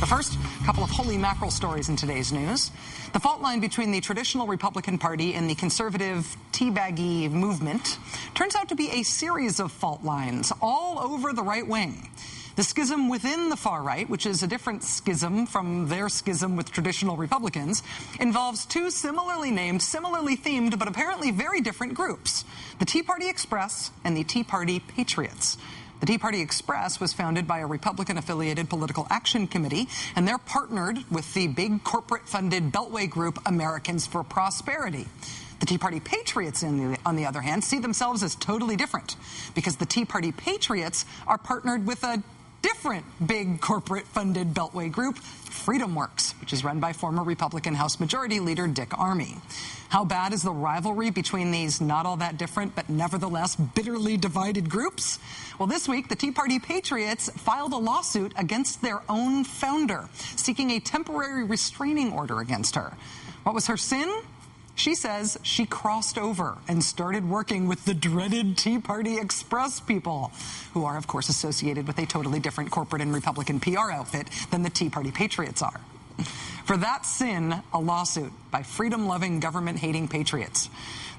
But first, a couple of holy mackerel stories in today's news. The fault line between the traditional Republican Party and the conservative teabaggy movement turns out to be a series of fault lines all over the right wing. The schism within the far right, which is a different schism from their schism with traditional Republicans, involves two similarly named, similarly themed, but apparently very different groups: the Tea Party Express and the Tea Party Patriots. The Tea Party Express was founded by a Republican-affiliated political action committee, and they're partnered with the big corporate-funded Beltway group Americans for Prosperity. The Tea Party Patriots, on the other hand, see themselves as totally different, because the Tea Party Patriots are partnered with a different big corporate-funded Beltway group, FreedomWorks, which is run by former Republican House Majority Leader Dick Armey. How bad is the rivalry between these not all that different but nevertheless bitterly divided groups? Well, this week, the Tea Party Patriots filed a lawsuit against their own founder, seeking a temporary restraining order against her. What was her sin? She says she crossed over and started working with the dreaded Tea Party Express people, who are, of course, associated with a totally different corporate and Republican PR outfit than the Tea Party Patriots are. For that sin, a lawsuit by freedom-loving, government-hating patriots.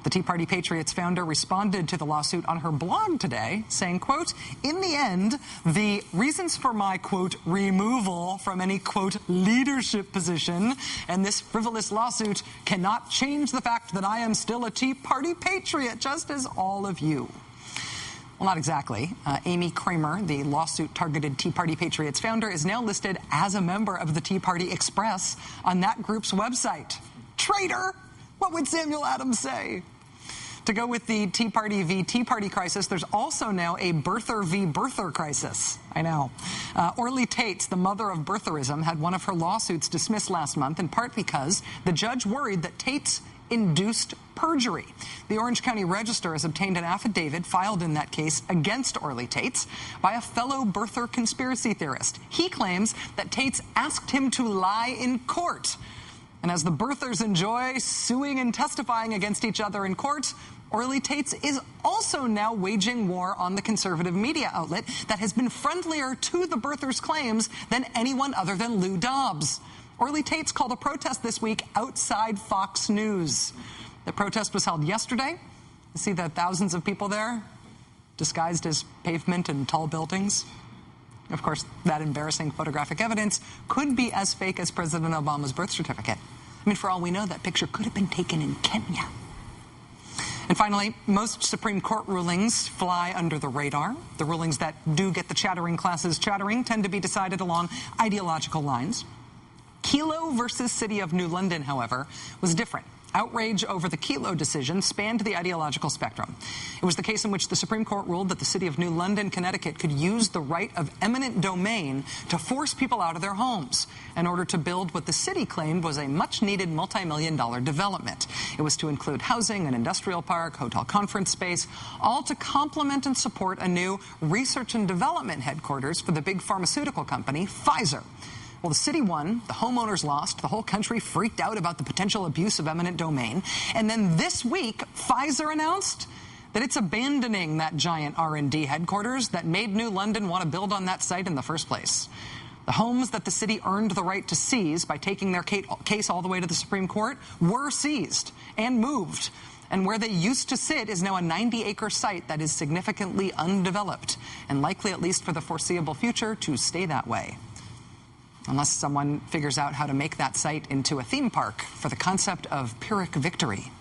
The Tea Party Patriots founder responded to the lawsuit on her blog today, saying, quote, "In the end, the reasons for my, quote, removal from any, quote, leadership position and this frivolous lawsuit cannot change the fact that I am still a Tea Party Patriot, just as all of you." Well, not exactly. Amy Kramer, the lawsuit-targeted Tea Party Patriots founder, is now listed as a member of the Tea Party Express on that group's website. Traitor! What would Samuel Adams say? To go with the Tea Party v. Tea Party crisis, there's also now a birther v. birther crisis. I know. Orly Tates, the mother of birtherism, had one of her lawsuits dismissed last month, in part because the judge worried that Tates induced perjury. The Orange County Register has obtained an affidavit filed in that case against Orly Tates by a fellow birther conspiracy theorist. He claims that Tates asked him to lie in court. And as the birthers enjoy suing and testifying against each other in court, Orly Tates is also now waging war on the conservative media outlet that has been friendlier to the birthers' claims than anyone other than Lou Dobbs. Orly Tates called a protest this week outside Fox News. The protest was held yesterday. You see the thousands of people there, disguised as pavement and tall buildings. Of course, that embarrassing photographic evidence could be as fake as President Obama's birth certificate. I mean, for all we know, that picture could have been taken in Kenya. And finally, most Supreme Court rulings fly under the radar. The rulings that do get the chattering classes chattering tend to be decided along ideological lines. Kelo versus City of New London, however, was different. Outrage over the Kelo decision spanned the ideological spectrum. It was the case in which the Supreme Court ruled that the City of New London, Connecticut, could use the right of eminent domain to force people out of their homes in order to build what the city claimed was a much-needed multi-million-dollar development. It was to include housing, an industrial park, hotel conference space, all to complement and support a new research and development headquarters for the big pharmaceutical company, Pfizer. Well, the city won, the homeowners lost, the whole country freaked out about the potential abuse of eminent domain. And then this week, Pfizer announced that it's abandoning that giant R&D headquarters that made New London want to build on that site in the first place. The homes that the city earned the right to seize by taking their case all the way to the Supreme Court were seized and moved. And where they used to sit is now a 90-acre site that is significantly undeveloped and likely, at least for the foreseeable future, to stay that way. Unless someone figures out how to make that site into a theme park for the concept of Pyrrhic victory.